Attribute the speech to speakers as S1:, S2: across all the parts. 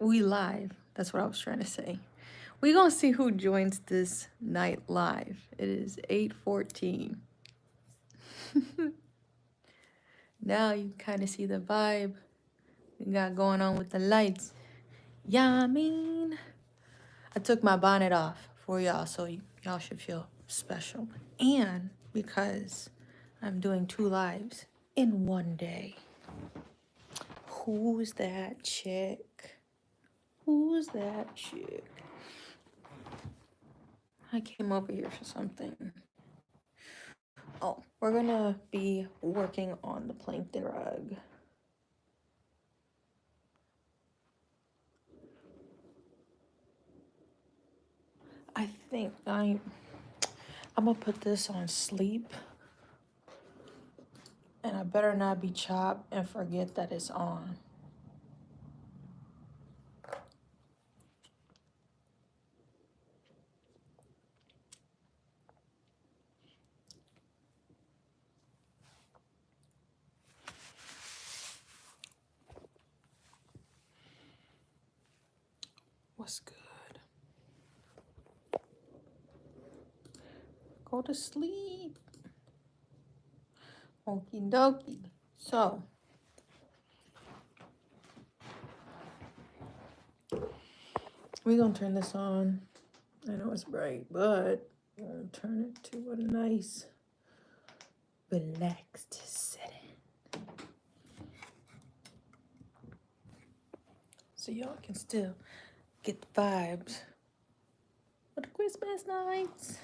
S1: we live. That's what I was trying to say. We gonna see who joins this night live. It is 8:14. Now you kind of see the vibe we got going on with the lights. Yeah, I mean, I took my bonnet off for y'all, so y'all should feel special. And because I'm doing 2 lives in one day. Who's that chick? Who's that chick? I came over here for something. Oh, we're gonna be working on the plankton rug. I think I'm gonna put this on sleep, and I better not be chopped and forget that it's on. What's good? Go to sleep. Okie dokie. So, we're gonna turn this on. I know it's bright, but we're gonna turn it to a nice, relaxed setting. So y'all can still get the vibes for the Christmas nights.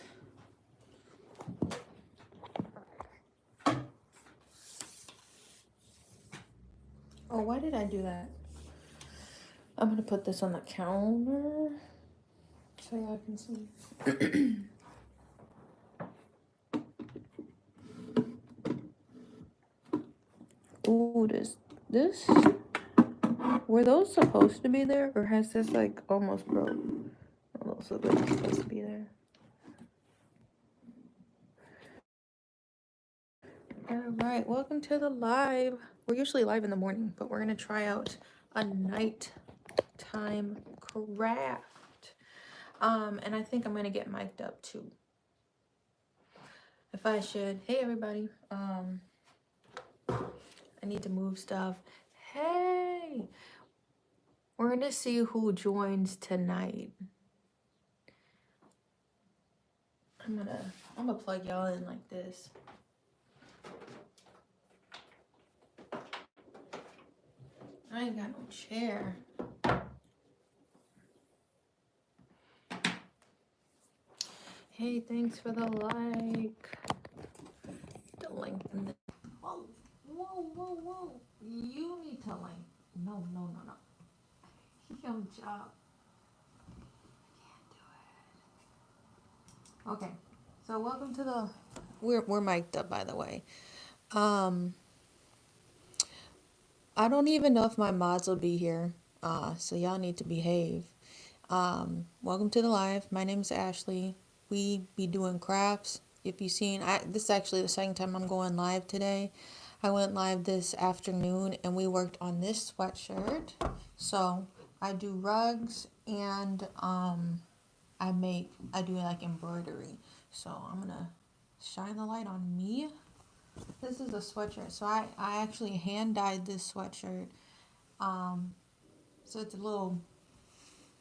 S1: Oh, why did I do that? I'm gonna put this on the counter so y'all can see. Ooh, this, were those supposed to be there, or has this like almost broke? Oh, those look like they're supposed to be there. All right, welcome to the live. We're usually live in the morning, but we're gonna try out a nighttime craft. And I think I'm gonna get mic'd up too. If I should. Hey everybody. I need to move stuff. Hey, we're gonna see who joins tonight. I'm gonna plug y'all in like this. I ain't got no chair. Hey, thanks for the like. The lengthen it. Whoa, whoa, whoa, whoa. You need to lengthen. No. Young job. I can't do it. Okay, so welcome to the. We're mic'd up, by the way. I don't even know if my mods will be here. So y'all need to behave. Welcome to the live. My name is Ashley. We be doing crafts. If you've seen, this is actually the second time I'm going live today. I went live this afternoon and we worked on this sweatshirt. So I do rugs and I do like embroidery. So I'm gonna shine the light on me. This is a sweatshirt. So I actually hand dyed this sweatshirt. So it's a little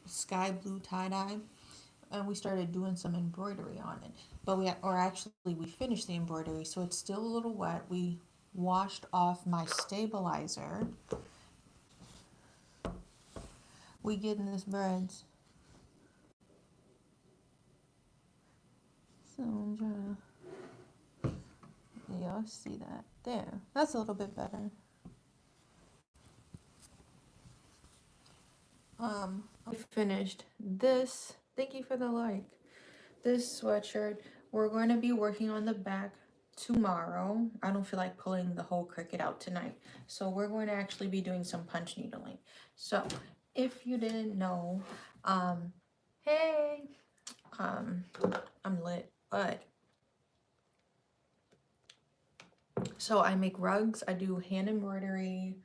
S1: sky blue tie-dye. And we started doing some embroidery on it. But we finished the embroidery, so it's still a little wet. We washed off my stabilizer. We getting this breads. So I'm trying to, y'all see that? There, that's a little bit better. I finished this. Thank you for the like. This sweatshirt. We're going to be working on the back tomorrow. I don't feel like pulling the whole Cricut out tonight. So we're going to actually be doing some punch needling. So if you didn't know, hey, I'm lit, but so I make rugs. I do hand embroidery.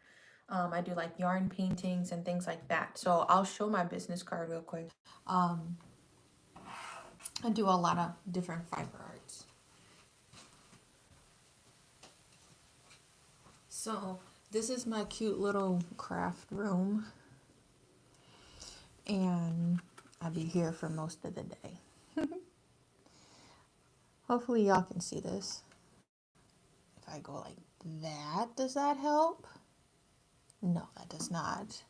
S1: I do like yarn paintings and things like that. So I'll show my business card real quick. Um, I do a lot of different fiber arts. So this is my cute little craft room, and I'll be here for most of the day. Hopefully y'all can see this. If I go like that, does that help? No, that does not.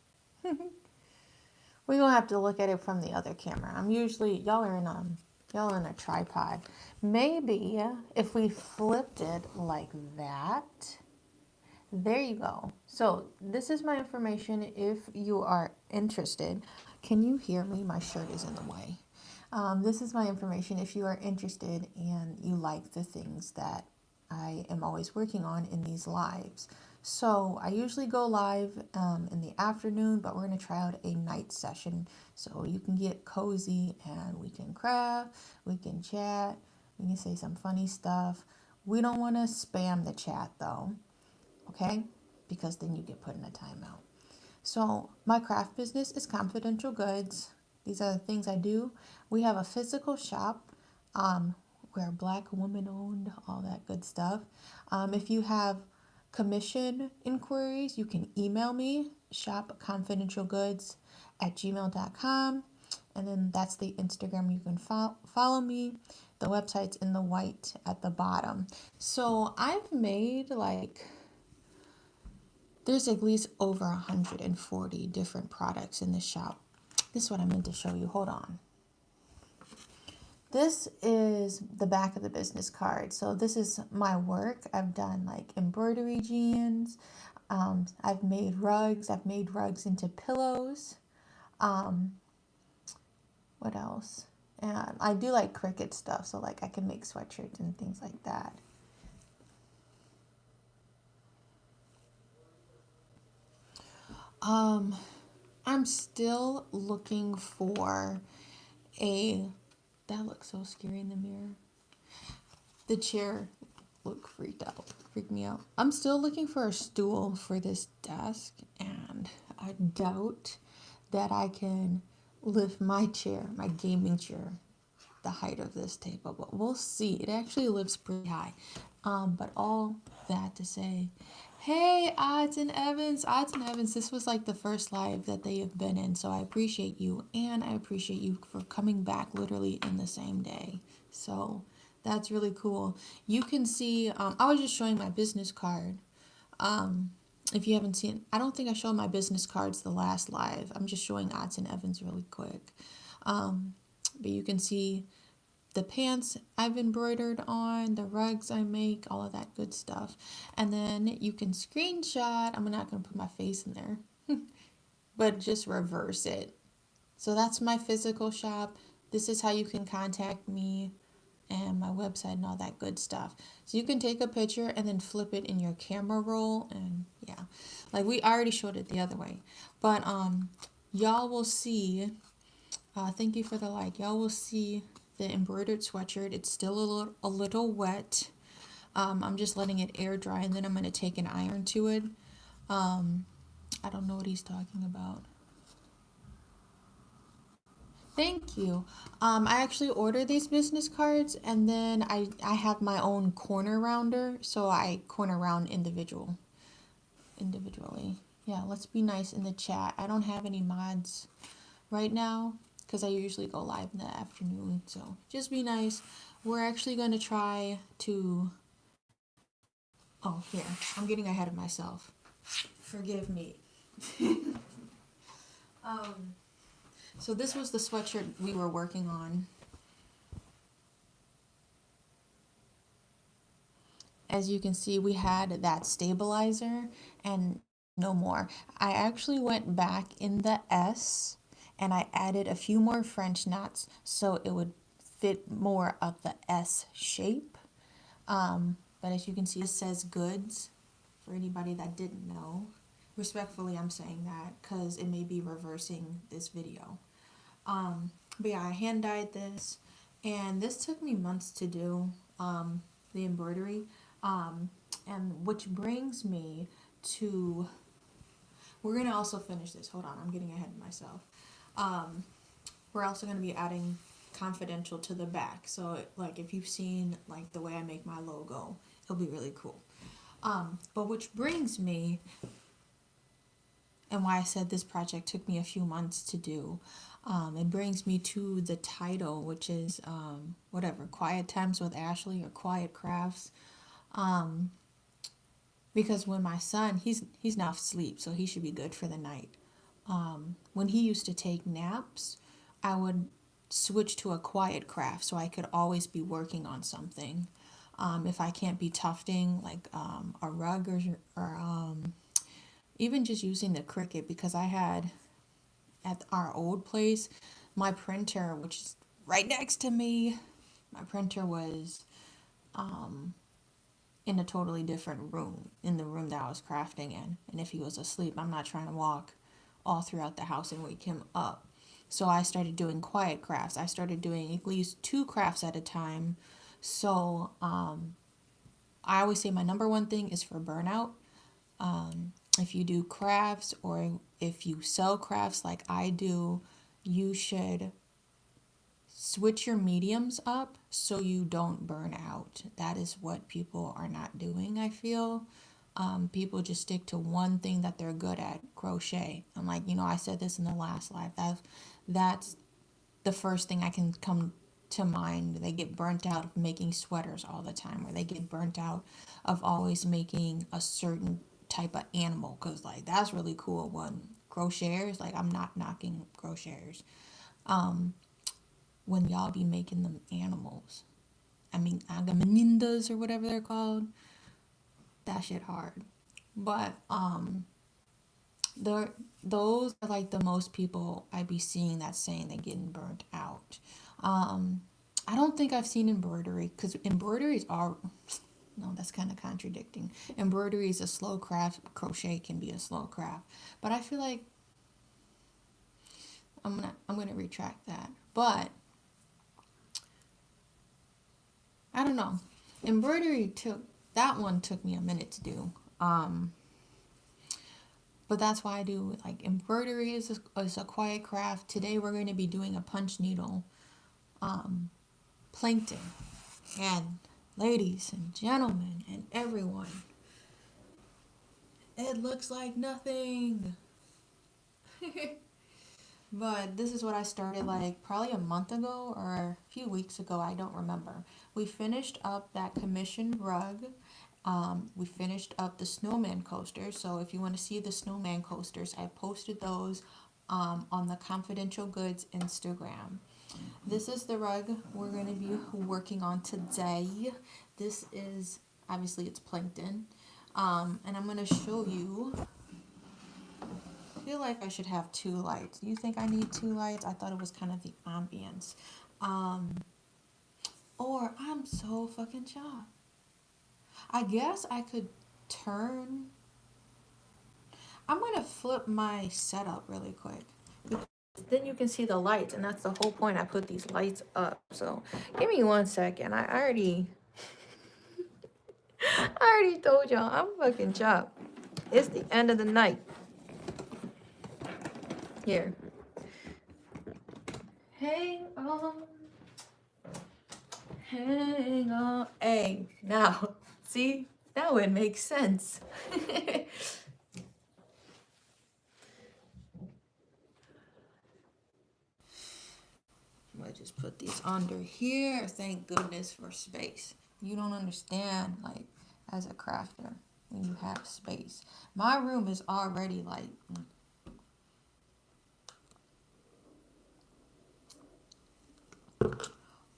S1: We're gonna have to look at it from the other camera. I'm usually y'all are in a tripod. Maybe if we flipped it like that, there you go. So this is my information if you are interested. Can you hear me? My shirt is in the way. This is my information if you are interested and you like the things that I am always working on in these lives. So I usually go live in the afternoon, but we're going to try out a night session so you can get cozy and we can craft, we can chat, we can say some funny stuff. We don't want to spam the chat though, okay? Because then you get put in a timeout. So my craft business is Confidential Goods. These are the things I do. We have a physical shop. We're Black woman owned, all that good stuff. If you have commission inquiries, you can email me, shopconfidentialgoods@gmail.com. And then that's the Instagram. You can follow me. The website's in the white at the bottom. So I've made there's at least over 140 different products in this shop. This is what I meant to show you. Hold on. This is the back of the business card. So this is my work. I've done like embroidery jeans. I've made rugs. I've made rugs into pillows. What else? And I do like Cricut stuff. So like I can make sweatshirts and things like that. I'm still looking for a, that looks so scary in the mirror. The chair freaked me out. I'm still looking for a stool for this desk, and I doubt that I can lift my chair, my gaming chair, the height of this table, but we'll see. It actually lifts pretty high. But all that to say, hey, Odds and Evans. Odds and Evans, this was like the first live that they have been in, so I appreciate you, and I appreciate you for coming back literally in the same day. So that's really cool. You can see, I was just showing my business card. If you haven't seen, I don't think I showed my business cards the last live. I'm just showing Odds and Evans really quick. But you can see the pants I've embroidered on, the rugs I make, all of that good stuff. And then you can screenshot. I'm not going to put my face in there, but just reverse it. So that's my physical shop. This is how you can contact me and my website and all that good stuff. So you can take a picture and then flip it in your camera roll, and yeah, like we already showed it the other way. But y'all will see, thank you for the like. Y'all will see the embroidered sweatshirt. It's still a little wet. I'm just letting it air dry, and then I'm going to take an iron to it. I don't know what he's talking about. Thank you. I actually ordered these business cards, and then I have my own corner rounder, so I corner round individually. Yeah, let's be nice in the chat. I don't have any mods right now because I usually go live in the afternoon, so just be nice. We're actually going to try to, oh, here, I'm getting ahead of myself. Forgive me. So this was the sweatshirt we were working on. As you can see, we had that stabilizer and no more. I actually went back in the S and I added a few more French knots so it would fit more of the S shape. But as you can see, it says goods for anybody that didn't know. Respectfully, I'm saying that because it may be reversing this video. But yeah, I hand dyed this, and this took me months to do, the embroidery, and which brings me to we're going to also finish this. Hold on, I'm getting ahead of myself. Um, we're also going to be adding confidential to the back. So like if you've seen like the way I make my logo, it'll be really cool. But which brings me, and why I said this project took me a few months to do, it brings me to the title, which is whatever, Quiet Times with Ashlee or Quiet Crafts. Because when my son, he's now asleep, so he should be good for the night. When he used to take naps, I would switch to a quiet craft so I could always be working on something. If I can't be tufting like a rug or even just using the Cricut, because I had at our old place, my printer, which is right next to me, my printer was in a totally different room, in the room that I was crafting in. And if he was asleep, I'm not trying to walk all throughout the house and wake him up. So I started doing quiet crafts. I started doing at least 2 crafts at a time. So I always say my number one thing is for burnout. If you do crafts or if you sell crafts like I do, you should switch your mediums up so you don't burn out. That is what people are not doing, I feel. People just stick to one thing that they're good at, crochet. I'm like, I said this in the last live. That's the first thing I can come to mind. They get burnt out of making sweaters all the time, or they get burnt out of always making a certain type of animal, because like that's really cool. One crocheters, like I'm not knocking crocheters. When y'all be making them animals, I mean agamenindas or whatever they're called, that shit hard. But the those are like the most people I be seeing that's saying they're getting burnt out. I don't think I've seen embroidery, because embroideries are, no, that's kind of contradicting. Embroidery is a slow craft, crochet can be a slow craft. But I feel like I'm gonna retract that. But I don't know. Embroidery took me a minute to do. But that's why I do like embroidery is a quiet craft. Today we're going to be doing a punch needle plankton. And ladies and gentlemen and everyone, it looks like nothing. But this is what I started like probably a month ago or a few weeks ago. I don't remember. We finished up that commission rug. We finished up the snowman coasters. So if you want to see the snowman coasters, I posted those on the Confidential Goods Instagram. This is the rug we're going to be working on today. This is, obviously it's plankton. And I'm going to show you. I feel like I should have 2 lights. Do you think I need 2 lights? I thought it was kind of the ambience. Or I'm so fucking chopped. I guess I could turn. I'm going to flip my setup really quick. Then you can see the lights, and that's the whole point. I put these lights up. So give me 1 second. I already told y'all I'm fucking chopped. It's the end of the night. Here. Hang on. Hang on. Hey, now, see? Now it makes sense. I'm gonna just put these under here. Thank goodness for space. You don't understand, like, as a crafter, when you have space. My room is already like,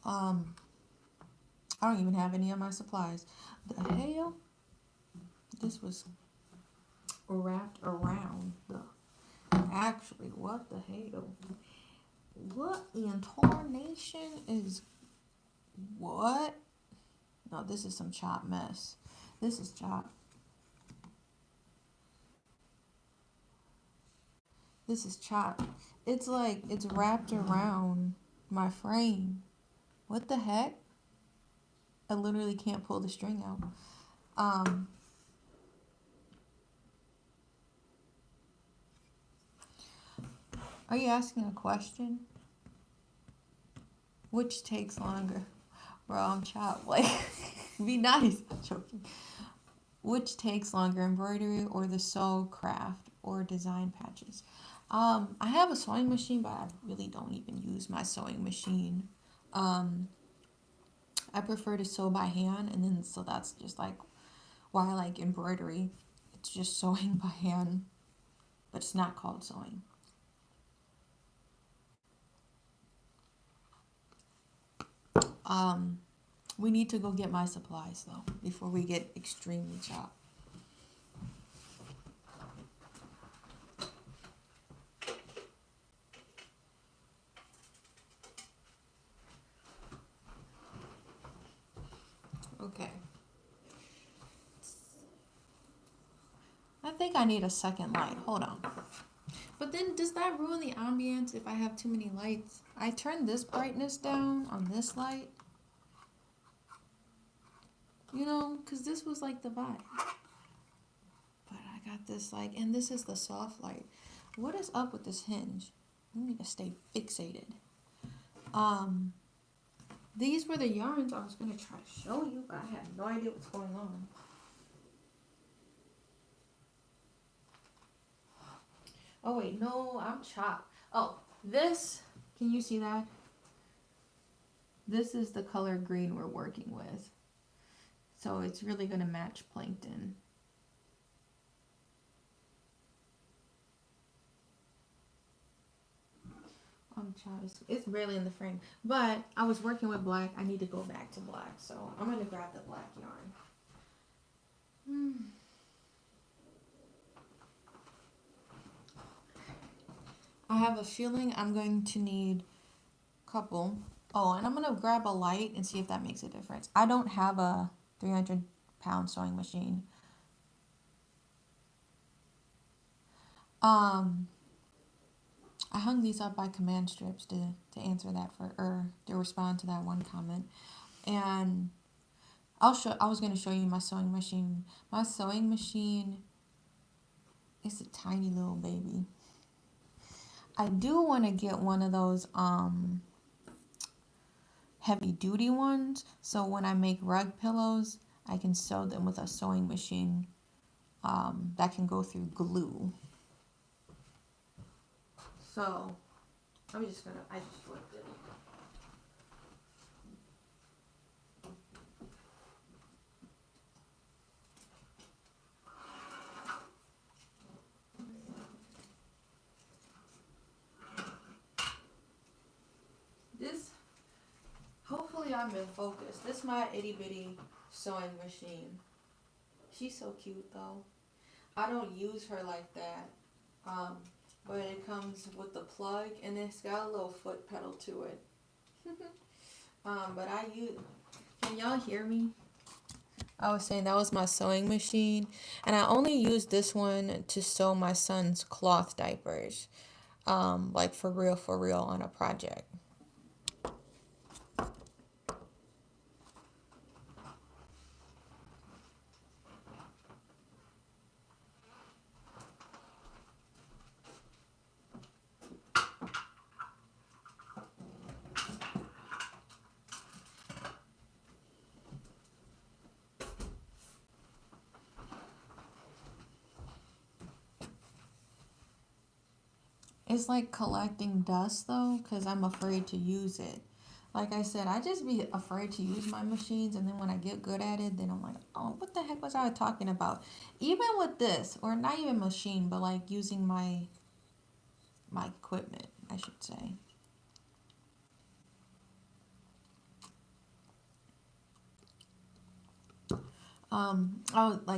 S1: I don't even have any of my supplies. The hell? This was wrapped around the, actually, what the hell? What in tarnation is, what? No, this is some chopped mess. This is chopped. This is chopped. It's like, it's wrapped around my frame. What the heck? I literally can't pull the string out. Are you asking a question? Which takes longer? Bro, I'm chopped. Like, be nice. I'm joking. Which takes longer, embroidery or the sew craft or design patches? I have a sewing machine, but I really don't even use my sewing machine. Um, I prefer to sew by hand, and then so that's just like why I like embroidery. It's just sewing by hand, but it's not called sewing. Um, we need to go get my supplies though before we get extremely chopped. Okay. I think I need a second light. Hold on. But then does that ruin the ambience if I have too many lights? I turned this brightness down on this light, you know, because this was like the vibe. But I got this like, and this is the soft light. What is up with this hinge? We need to stay fixated. Um, these were the yarns I was gonna try to show you, but I have no idea what's going on. Oh wait, no, I'm chopped. Oh, this, can you see that? This is the color green we're working with. So it's really gonna match plankton. I'm trying to, it's barely in the frame. But I was working with black. I need to go back to black. So I'm gonna grab the black yarn. I have a feeling I'm going to need a couple. Oh, and I'm gonna grab a light and see if that makes a difference. I don't have a 300-pound sewing machine. Um, I hung these up by command strips to answer that for or to respond to that one comment. And I was gonna show you my sewing machine. My sewing machine is a tiny little baby. I do want to get one of those heavy duty ones, so when I make rug pillows, I can sew them with a sewing machine that can go through glue. So I just flipped it. This, hopefully I'm in focus. This is my itty bitty sewing machine. She's so cute though. I don't use her like that. Um, but it comes with the plug and it's got a little foot pedal to it. But I use, can y'all hear me? I was saying that was my sewing machine, and I only use this one to sew my son's cloth diapers, like for real on a project. It's like collecting dust though, because I'm afraid to use it. Like I said, I just be afraid to use my machines, and then when I get good at it, then I'm like, oh, what the heck was I talking about? Even with this, or not even machine, but like using my equipment, I should say.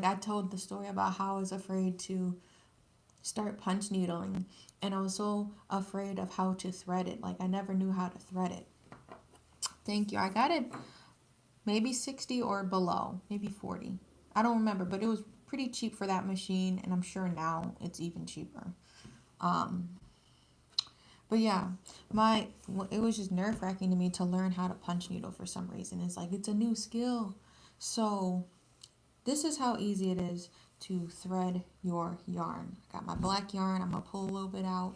S1: I told the story about how I was afraid to start punch needling, and I was so afraid of how to thread it. Like I never knew how to thread it. Thank you. I got it maybe 60 or below, maybe 40. I don't remember, but it was pretty cheap for that machine, and I'm sure now it's even cheaper. Um, but yeah, my it was just nerve wracking to me to learn how to punch needle for some reason. It's like it's a new skill. So this is how easy it is to thread your yarn. I got my black yarn. I'm gonna pull a little bit out.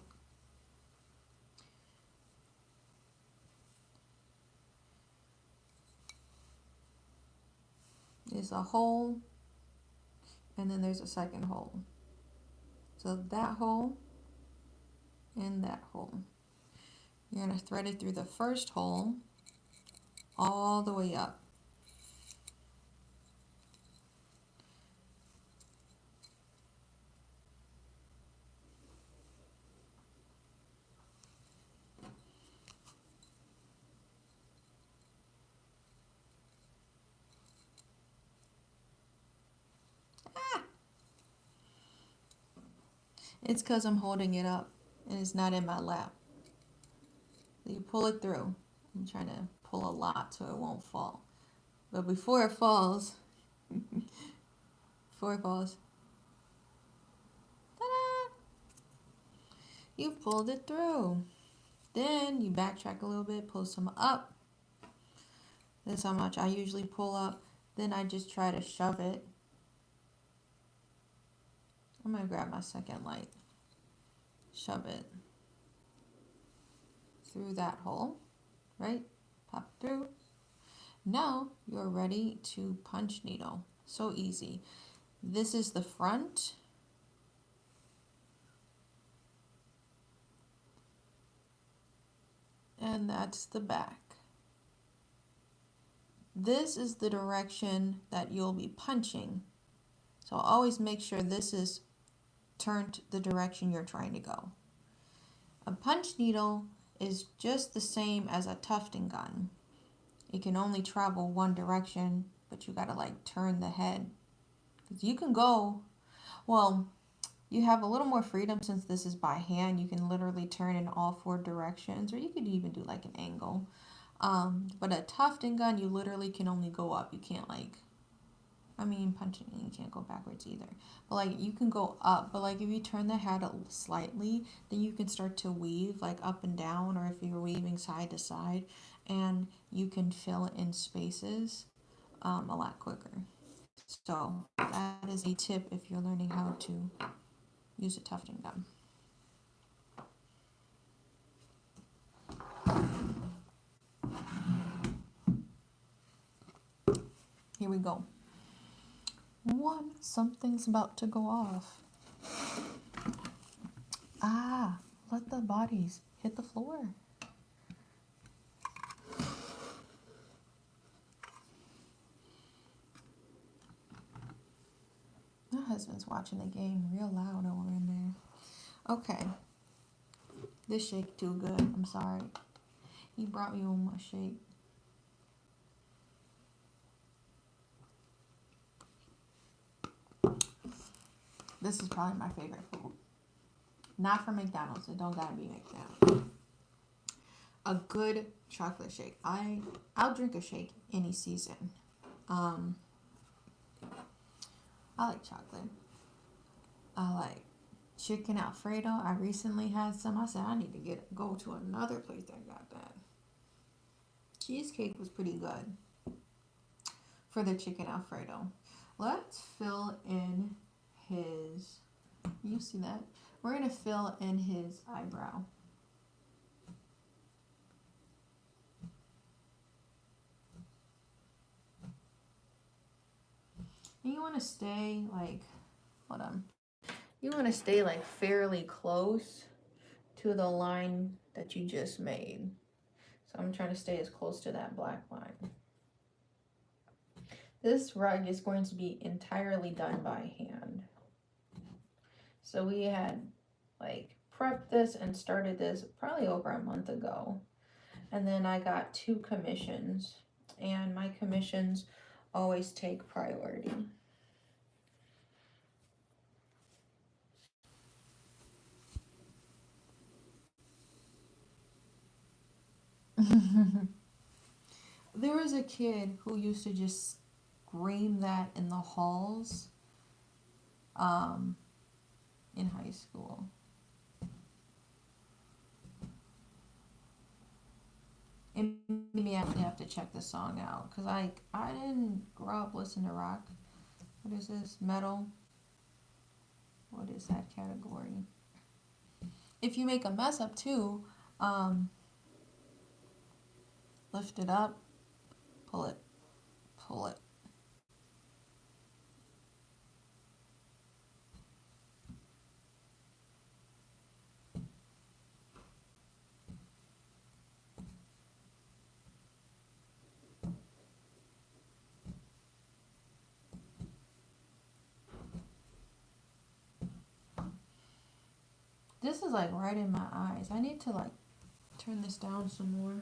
S1: There's a hole, and then there's a second hole. So that hole and that hole. You're going to thread it through the first hole all the way up. It's because I'm holding it up and it's not in my lap. So you pull it through. I'm trying to pull a lot so it won't fall. But before it falls, ta-da! You pulled it through. Then you backtrack a little bit, pull some up. That's how much I usually pull up. Then I just try to shove it. I'm going to grab my second light. Shove it through that hole, right? Pop through. Now you're ready to punch needle. So easy. This is the front. And that's the back. This is the direction that you'll be punching. So always make sure this is turned the direction you're trying to go. A punch needle is just the same as a tufting gun. It can only travel one direction, but you gotta like turn the head. Because you can go, well, you have a little more freedom since this is by hand. You can literally turn in all four directions, or you could even do like an angle. But a tufting gun, you literally can only go up. You can't punching, you can't go backwards either. But like you can go up, but like if you turn the head slightly, then you can start to weave like up and down, or if you're weaving side to side, and you can fill in spaces a lot quicker. So that is a tip if you're learning how to use a tufting gun. Here we go. Something's about to go off. Let the bodies hit the floor. My husband's watching the game real loud over in there. Okay. This shake too good. I'm sorry. He brought me on my shake. This is probably my favorite food. Not from McDonald's. It don't gotta be McDonald's. A good chocolate shake. I'll drink a shake any season. I like chocolate. I like chicken Alfredo. I recently had some. I said I need to go to another place that got that. Cheesecake was pretty good for the chicken Alfredo. Let's fill in his, you see that? We're going to fill in his eyebrow. And you want to stay like, hold on. You want to stay like fairly close to the line that you just made. So I'm trying to stay as close to that black line. This rug is going to be entirely done by hand. So we had like prepped this and started this probably over a month ago. And then I got 2 commissions, and my commissions always take priority. There was a kid who used to just scream that in the halls in high school. And maybe I actually have to check the song out, because I didn't grow up listening to rock. What is this? Metal? What is that category? If you make a mess up too, lift it up, pull it, This is like right in my eyes. I need to like turn this down some more.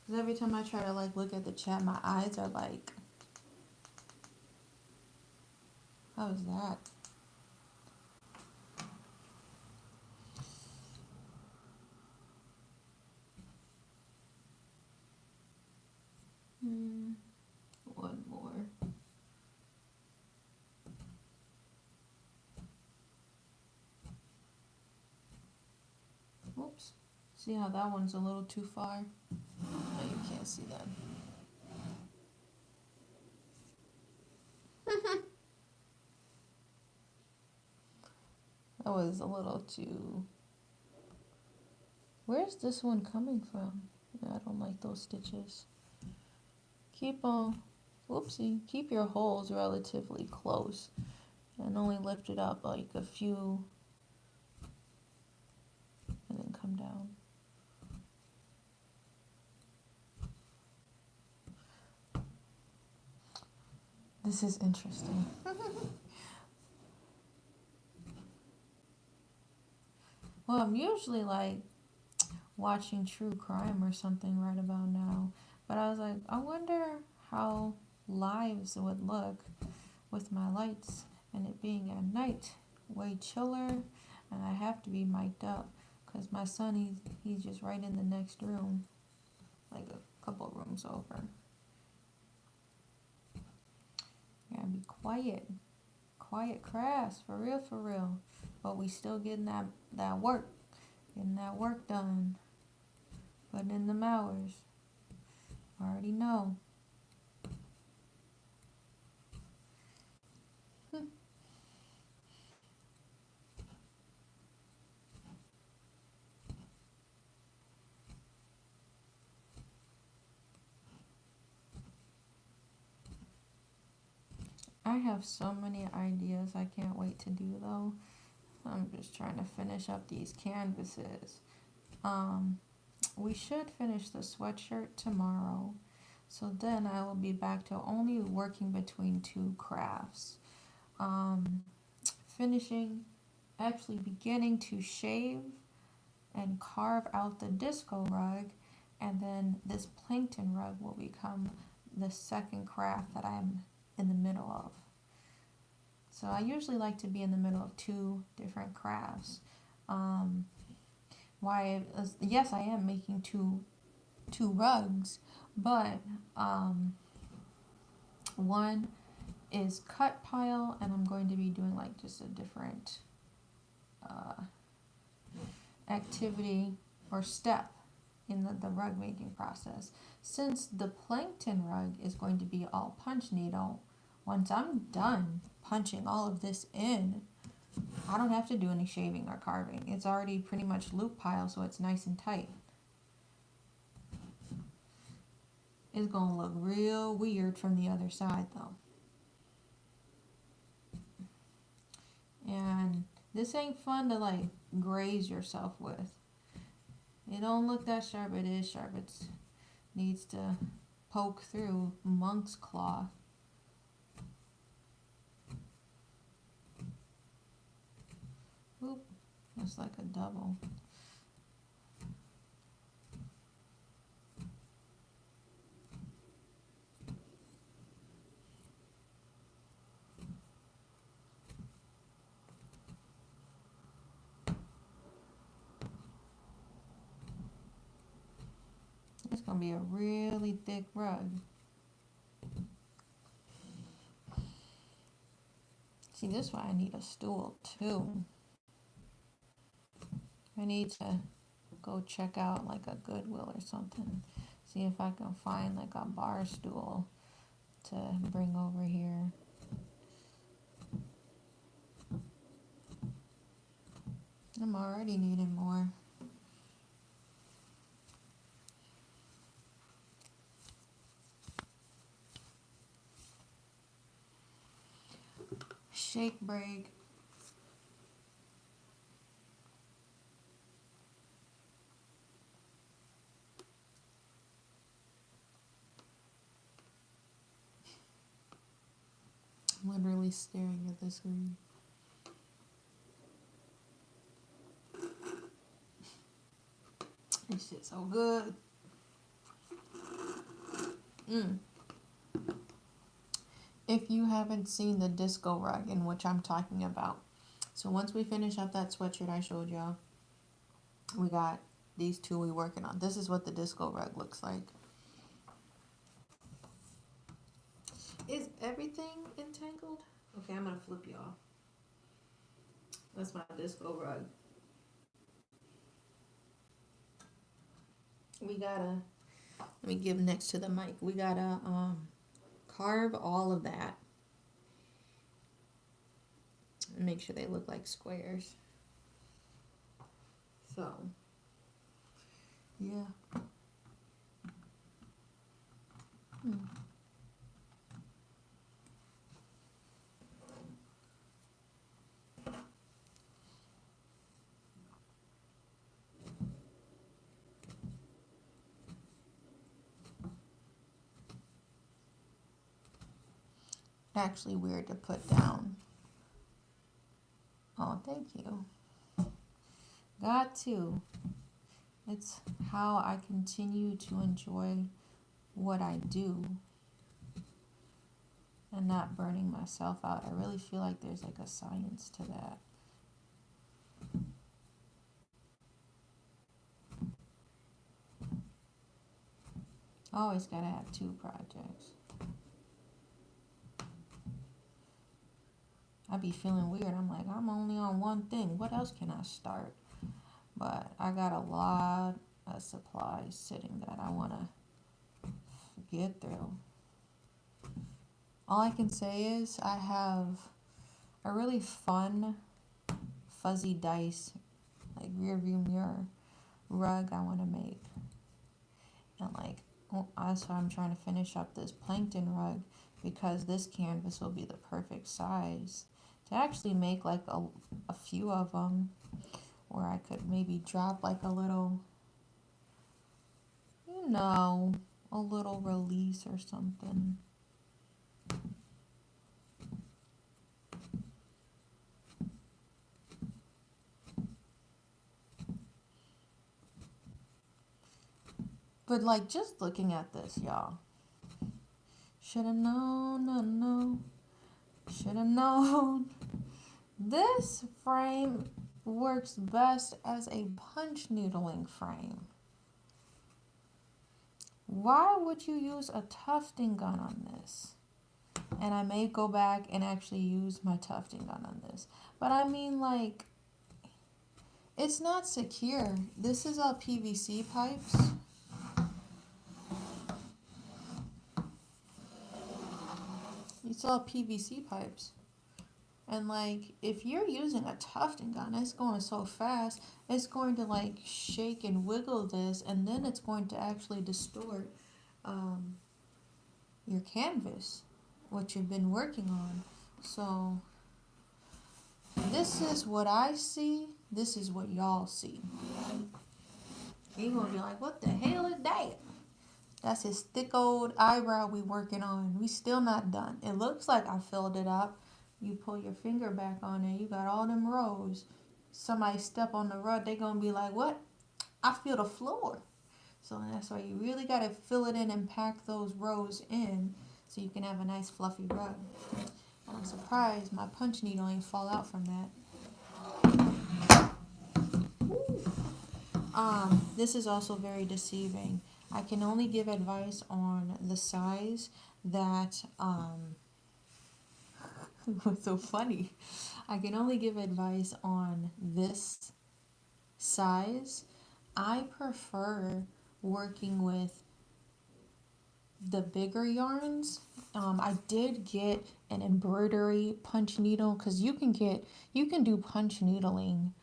S1: Because every time I try to like look at the chat, my eyes are like, how is that? Hmm, one more. Oops. See how that one's a little too far? No, you can't see that. That was a little too... Where's this one coming from? I don't like those stitches. Keep on... Whoopsie. Keep your holes relatively close. And only lift it up like a few... And then come down. This is interesting. Well, I'm usually like watching true crime or something right about now. But I was like, I wonder how lives would look with my lights and it being at night. Way chiller, and I have to be mic'd up because my son, he's just right in the next room, like a couple rooms over. Gotta be quiet. Quiet crafts, for real, for real. But we still getting that work. Getting that work done. Putting in them hours. I already know. I have so many ideas I can't wait to do though. I'm just trying to finish up these canvases. We should finish the sweatshirt tomorrow. So then I will be back to only working between two crafts. Um, actually beginning to shave and carve out the disco rug, and then this plankton rug will become the second craft that I'm in the middle of. So I usually like to be in the middle of two different crafts. Um, yes, I am making two rugs, but one is cut pile, and I'm going to be doing like just a different uh, activity or step in the rug making process. Since the plankton rug is going to be all punch needle, once I'm done punching all of this in, I don't have to do any shaving or carving. It's already pretty much loop pile, so it's nice and tight. It's gonna look real weird from the other side though. And this ain't fun to like graze yourself with. It don't look that sharp. It is sharp. It needs to poke through monk's cloth. Oop, that's like a double. It's gonna be a really thick rug. See, this is why I need a stool too. I need to go check out like a Goodwill or something. See if I can find like a bar stool to bring over here. I'm already needing more. Shake break. I'm literally staring at the screen. This shit's so good. Mm. If you haven't seen the disco rug in which I'm talking about, so once we finish up that sweatshirt I showed y'all, we got these two we working on. This is what the disco rug looks like. Is everything entangled? Okay, I'm gonna flip y'all. That's my disco rug. We gotta, let me give next to the mic. We gotta carve all of that and make sure they look like squares. So, yeah. Actually weird to put down. Oh, thank you. Got to. It's how I continue to enjoy what I do and not burning myself out. I really feel like there's like a science to that. Always gotta have two projects. I be feeling weird. I'm like, I'm only on one thing. What else can I start? But I got a lot of supplies sitting that I want to get through. All I can say is I have a really fun fuzzy dice, like rear view mirror rug I want to make. And like, that's why I'm trying to finish up this plankton rug, because this canvas will be the perfect size to actually make like a few of them, where I could maybe drop like a little, a little release or something. But like, just looking at this, y'all, shoulda known, shoulda known. This frame works best as a punch needling frame. Why would you use a tufting gun on this? And I may go back and actually use my tufting gun on this. But I mean, like, it's not secure. This is all PVC pipes. It's all PVC pipes. And like, if you're using a tufting gun, it's going so fast, it's going to like shake and wiggle this, and then it's going to actually distort your canvas, what you've been working on. So this is what I see. This is what y'all see. You're gonna be like, what the hell is that? That's his thick old eyebrow we working on. We still not done. It looks like I filled it up. You pull your finger back on it, you got all them rows. Somebody step on the rug, they gonna be like, what? I feel the floor. So that's why you really gotta fill it in and pack those rows in so you can have a nice fluffy rug. And I'm surprised my punch needle ain't fall out from that. This is also very deceiving. I can only give advice on the size that, what's so funny? I can only give advice on this size. I prefer working with the bigger yarns. I did get an embroidery punch needle, because you can do punch needling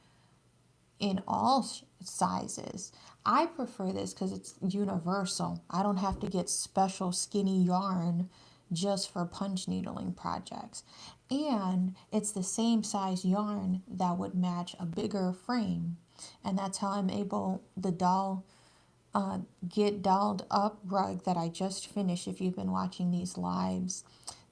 S1: in all sizes. I prefer this because it's universal. I don't have to get special skinny yarn just for punch needling projects. And it's the same size yarn that would match a bigger frame. And that's how I'm able, Get Dolled Up rug that I just finished, if you've been watching these lives.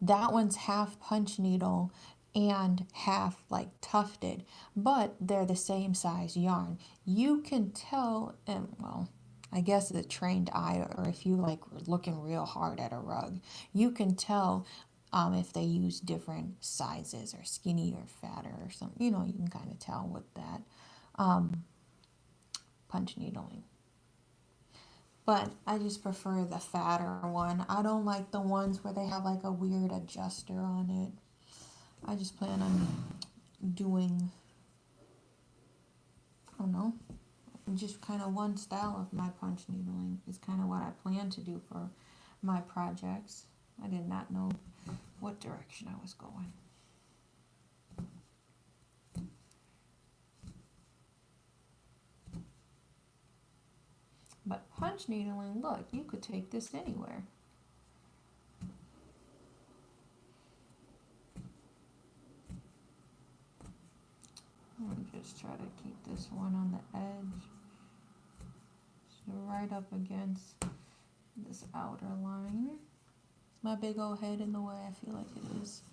S1: That one's half punch needle and half like tufted, but they're the same size yarn. You can tell, and well, I guess the trained eye, or if you like looking real hard at a rug, you can tell if they use different sizes or skinny or fatter or something. You know, you can kind of tell with that punch needling. But I just prefer the fatter one. I don't like the ones where they have like a weird adjuster on it. I just plan on doing, I don't know, just kind of one style of my punch needling is kind of what I plan to do for my projects. I did not know what direction I was going. But punch needling, look, you could take this anywhere. Let me just try to keep this one on the edge. So right up against this outer line. Is my big old head in the way? I feel like it is.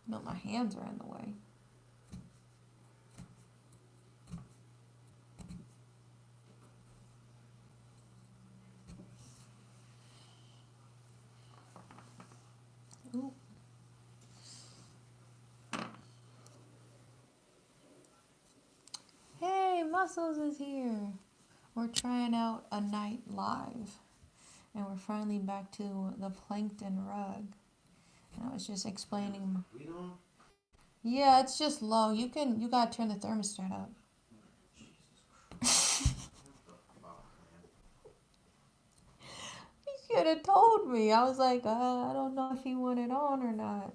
S1: No, my hands are in the way. Ooh. Hey, Muscles is here. We're trying out a night live. And we're finally back to the plankton rug. And I was just explaining.
S2: We don't.
S1: Yeah, it's just low. You gotta turn the thermostat up. You should have told me. I was like, I don't know if you want it on or not.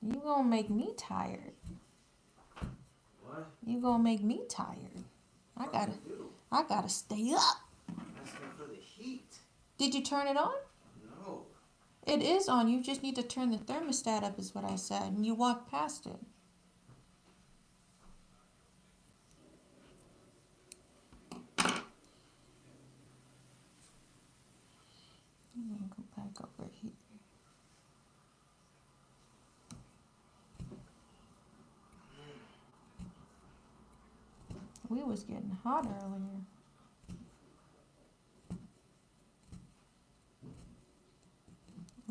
S1: You gonna make me tired.
S2: What?
S1: You gonna make me tired. I gotta, I gotta stay up.
S2: Asking for the heat.
S1: Did you turn it on?
S2: No.
S1: It is on. You just need to turn the thermostat up, is what I said. And you walked past it. I'm gonna go back over here. We was getting hot earlier.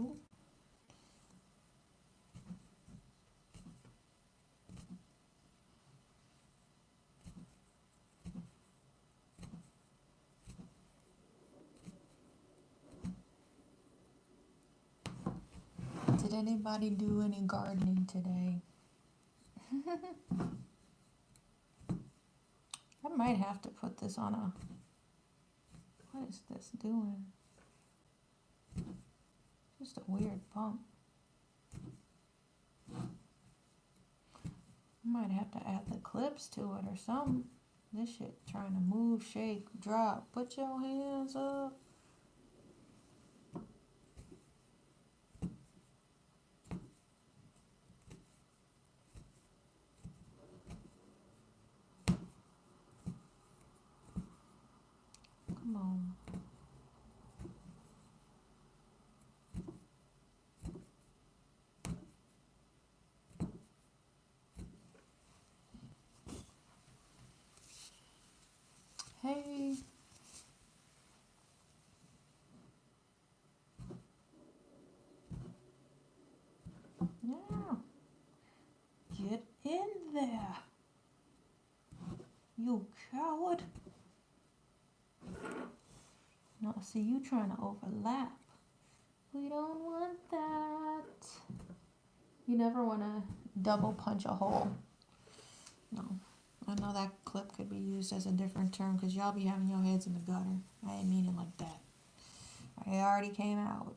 S1: Ooh. Did anybody do any gardening today? I might have to put this on a. What is this doing? Just a weird bump. I might have to add the clips to it or something. This shit trying to move, shake, drop. Put your hands up. Come on. Hey. Yeah. Get in there. You coward. No, see you trying to overlap. We don't want that. You never want to double punch a hole. No. I know that clip could be used as a different term because y'all be having your heads in the gutter. I didn't mean it like that. It already came out.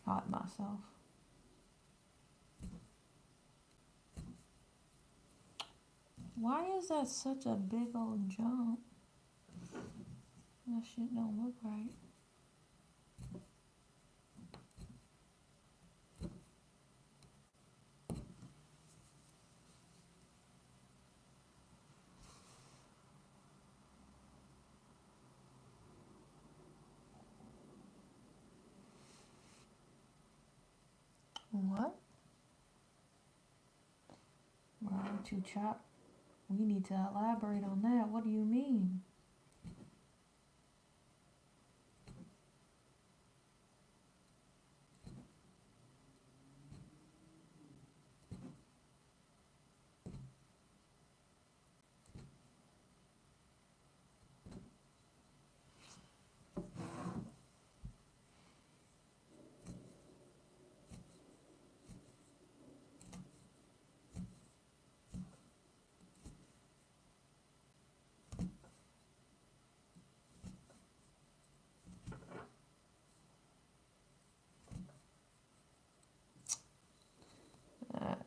S1: Caught myself. Why is that such a big old jump? That shit don't look right. What? Why don't you chop? We need to elaborate on that. What do you mean? That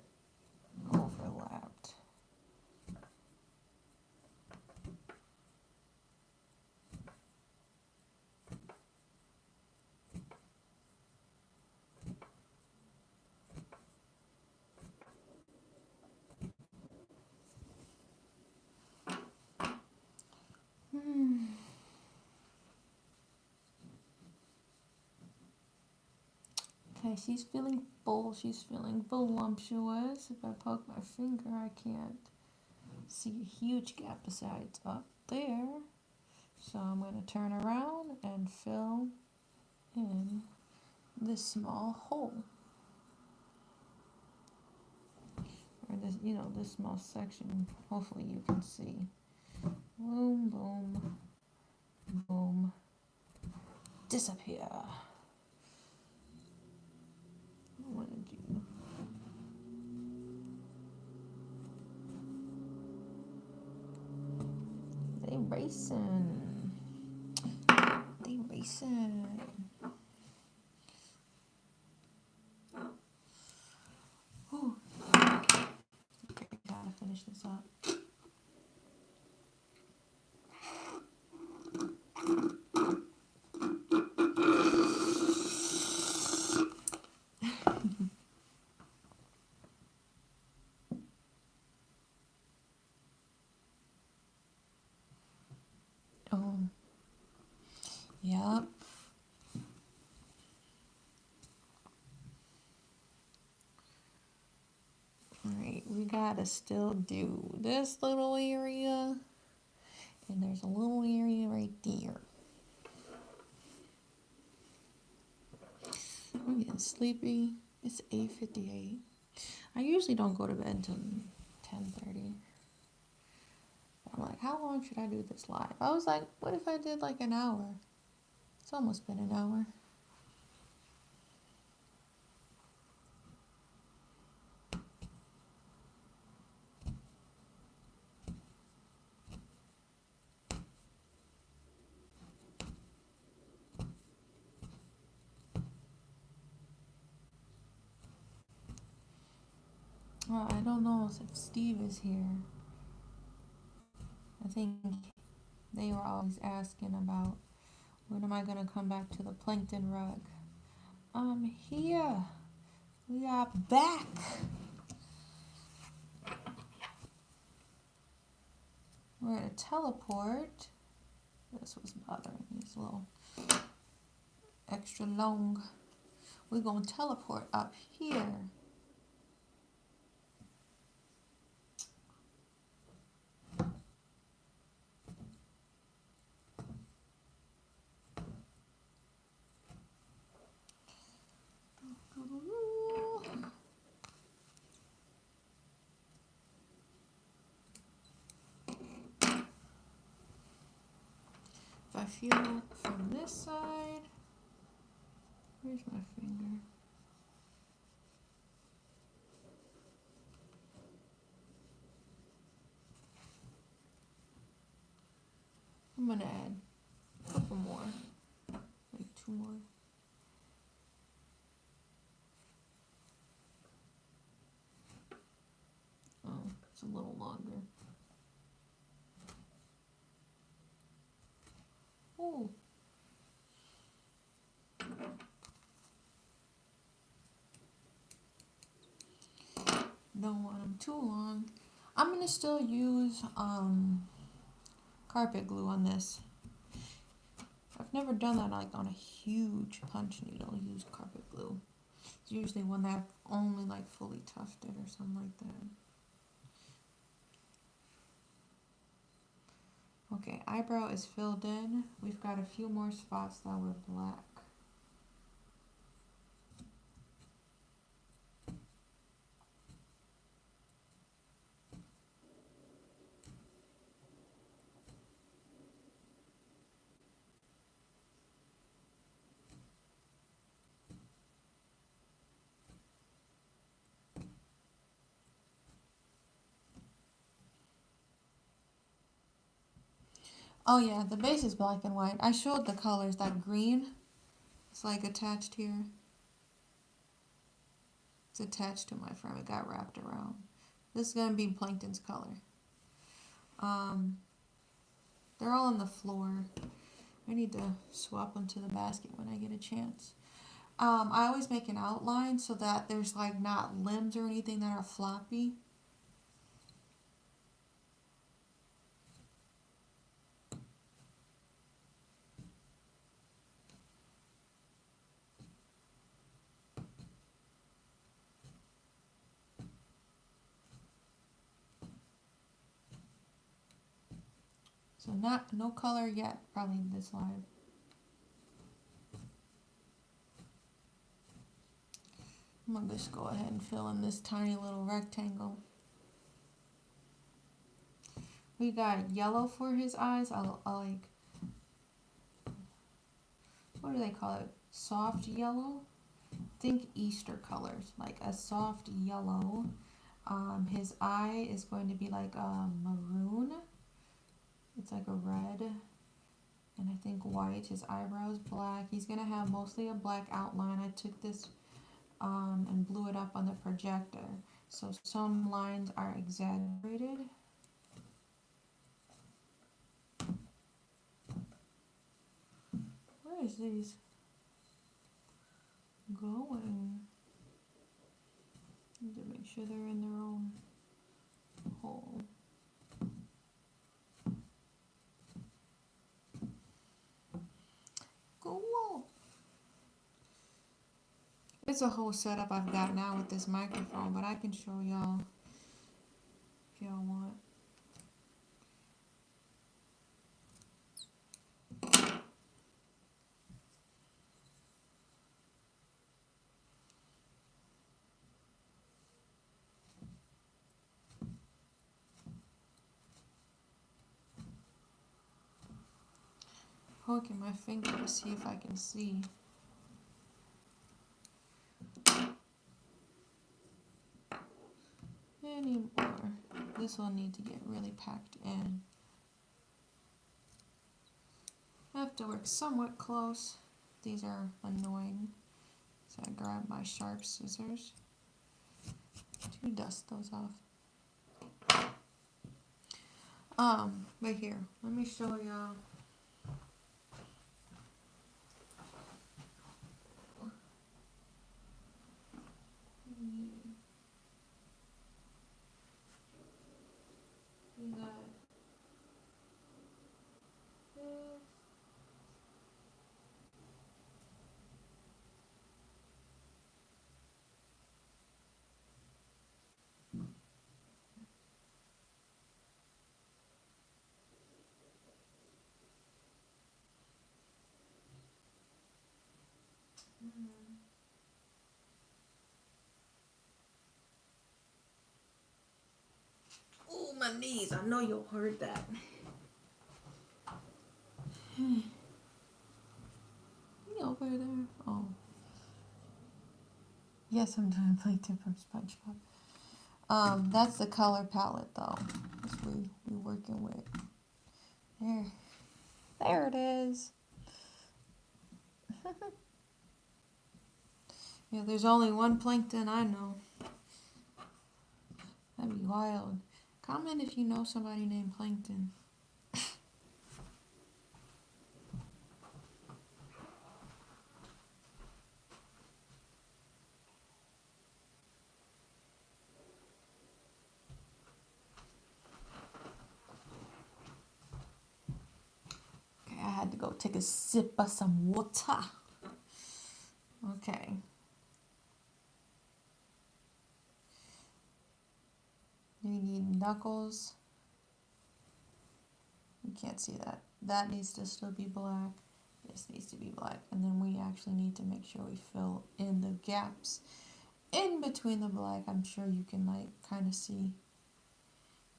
S1: overlapped. Okay, she's feeling full. She's feeling voluptuous. If I poke my finger, I can't see a huge gap besides up there. So I'm going to turn around and fill in this small hole. Or this, this small section. Hopefully you can see. Boom, boom, boom. Disappear. What did you... They racing. They racing. Whew. Okay, gotta finish this up. Oh, yep. Alright, we gotta still do this little area. And there's a little area right there. I'm getting sleepy. It's 8:58. I usually don't go to bed until 10:30. I'm like, how long should I do this live? I was like, what if I did like an hour? It's almost been an hour. Well, I don't know if Steve is here. I think they were always asking about when am I going to come back to the plankton rug. I'm here. We are back. We're going to teleport. This was bothering me. It's a little extra long. We're going to teleport up here. If I feel from this side, where's my finger? I'm gonna add a couple more, like 2 more. Oh, it's a little longer. no. Don't want them too long. I'm gonna still use carpet glue on this. I've never done that like on a huge punch needle. Use carpet glue. It's usually when they're only like fully tufted or something like that. Okay, eyebrow is filled in. We've got a few more spots that were black. Oh yeah, the base is black and white. I showed the colors. That green, it's like attached here. It's attached to my frame. It got wrapped around. This is gonna be Plankton's color. They're all on the floor. I need to swap them to the basket when I get a chance. I always make an outline so that there's like not limbs or anything that are floppy. So no color yet, probably this live. I'm gonna just go ahead and fill in this tiny little rectangle. We got yellow for his eyes. I like, what do they call it? Soft yellow? Think Easter colors, like a soft yellow. His eye is going to be like a maroon. It's like a red. And I think white. His eyebrows black. He's gonna have mostly a black outline. I took this and blew it up on the projector. So some lines are exaggerated. Where is these going? Need to make sure they're in their own hole. Cool. It's a whole setup I've got now with this microphone, but I can show y'all if y'all want. Poking my finger to see if I can see. Any more. This will need to get really packed in. I have to work somewhat close. These are annoying. So I grab my sharp scissors to dust those off. Right here. Let me show y'all. We got this. Oh, my knees. I know you heard that. You over there? Oh. Yes, I'm doing Plankton from SpongeBob. That's the color palette, though. That's what we working with. There it is. Yeah, there's only one Plankton I know. That'd be wild. Comment if you know somebody named Plankton. take a sip of some water. Okay. You need knuckles. You can't see that. That needs to still be black. This needs to be black. And then we actually need to make sure we fill in the gaps in between the black. I'm sure you can like kind of see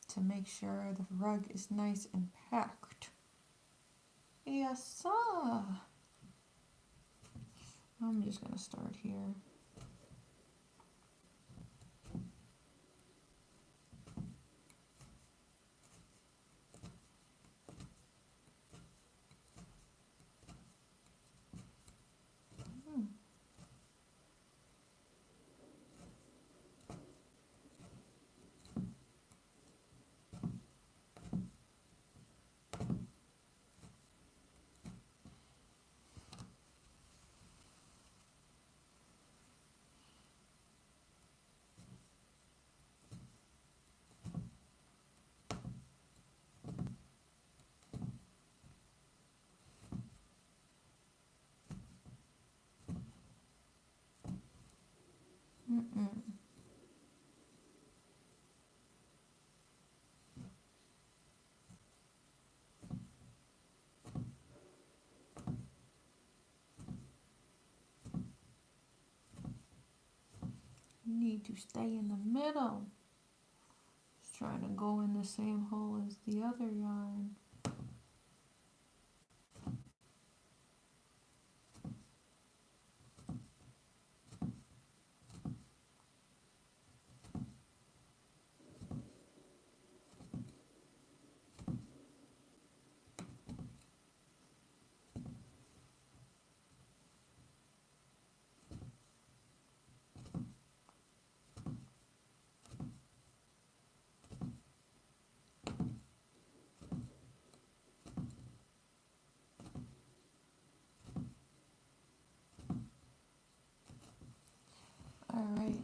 S1: to make sure the rug is nice and packed. Yes, sir. I'm just gonna start here. Hmm. Mm-mm. You need to stay in the middle. Just trying to go in the same hole as the other yarn. All right.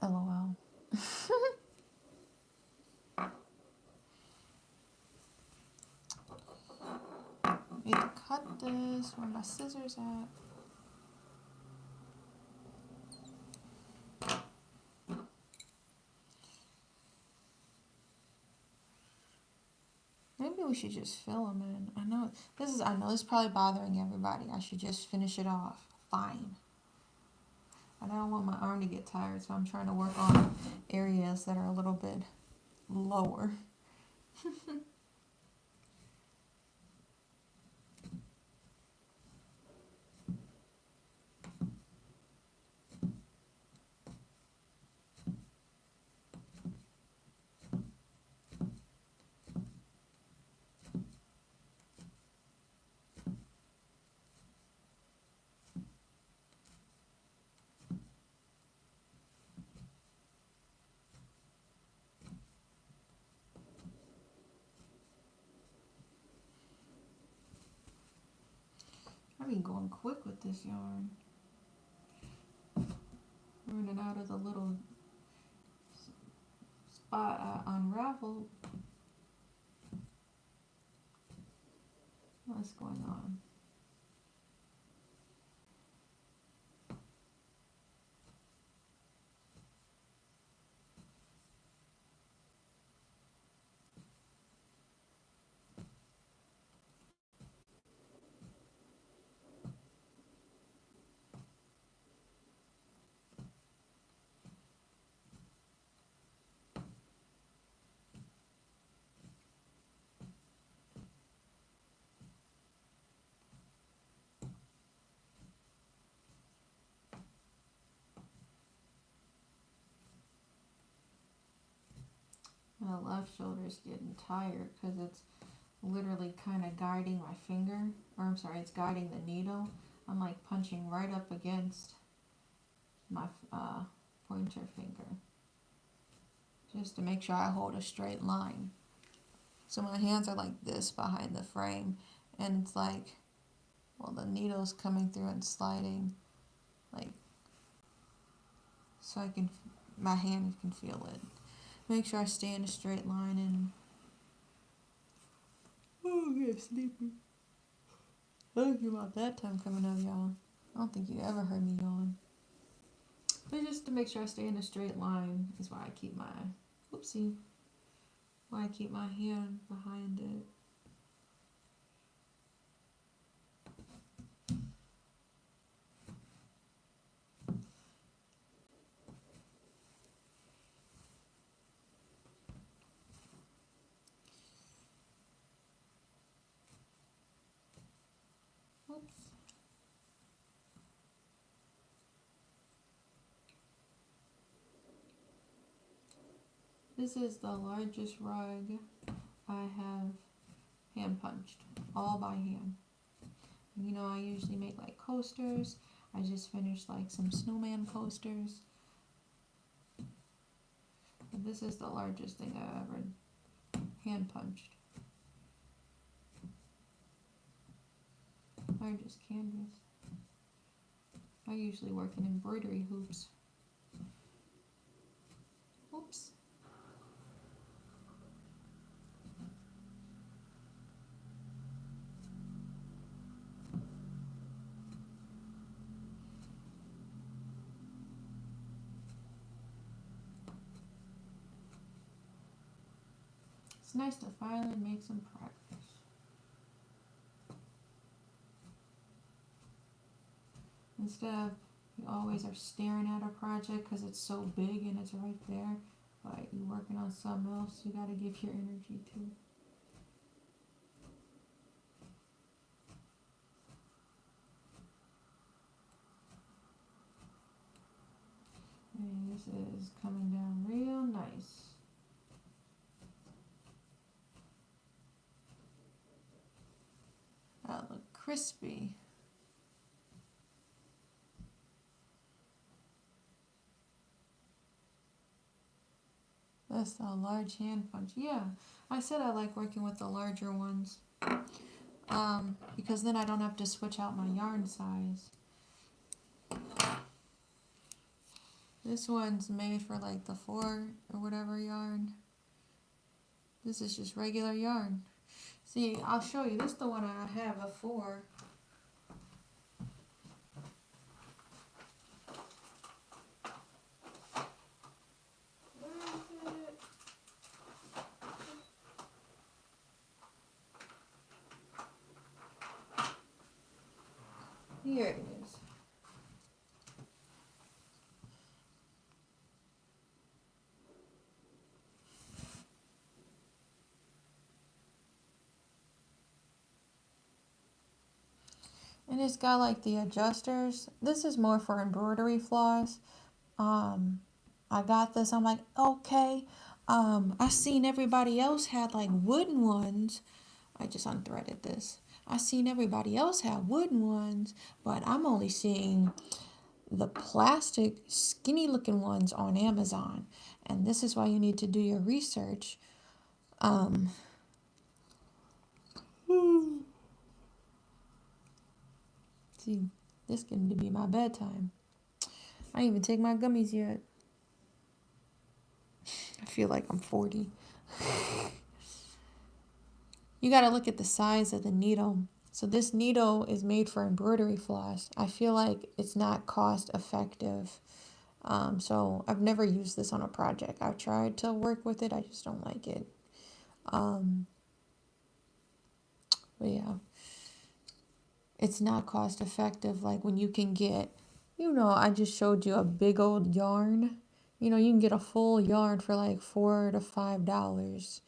S1: LOL. Need to cut this. Where my scissors at? Maybe we should just fill them in. I know this is probably bothering everybody. I should just finish it off. Fine. I don't want my arm to get tired, so I'm trying to work on areas that are a little bit lower. I've been going quick with this yarn. Running out of the little spot I unraveled. What's going on? My left shoulder is getting tired because it's literally kind of guiding my finger, or I'm sorry, it's guiding the needle. I'm like punching right up against my pointer finger just to make sure I hold a straight line. So my hands are like this behind the frame, and it's like, well, the needle's coming through and sliding, like, so my hand can feel it. Make sure I stay in a straight line and oh, I get sleepy. Thinking about that time coming up, y'all. I don't think you ever heard me yawn. But just to make sure I stay in a straight line is why I keep my whoopsie. Why I keep my hand behind it. Oops. This is the largest rug I have hand punched, all by hand. You know, I usually make like coasters. I just finished like some snowman coasters. But this is the largest thing I've ever hand punched. Largest canvas. I usually work in embroidery hoops. Oops. It's nice to finally make some progress. Instead of you always are staring at a project because it's so big and it's right there, but you're working on something else you gotta give your energy to. And this is coming down real nice. That look crispy. That's a large hand punch. Yeah, I said I like working with the larger ones. Because then I don't have to switch out my yarn size. This one's made for like the 4 or whatever yarn. This is just regular yarn. See, I'll show you. This is the one I have a 4. Where is it? Here it is. And it's got like the adjusters. This is more for embroidery floss. I got this. I'm like, okay. I seen everybody else had like wooden ones. I just unthreaded this. I seen everybody else have wooden ones, but I'm only seeing the plastic skinny looking ones on Amazon. And this is why you need to do your research. See, this getting to be my bedtime. I didn't even take my gummies yet. I feel like I'm 40. You got to look at the size of the needle. So this needle is made for embroidery floss. I feel like it's not cost effective. So I've never used this on a project. I've tried to work with it. I just don't like it. But yeah, it's not cost effective. Like when you can get, I just showed you a big old yarn. You can get a full yarn for like $4 to $5.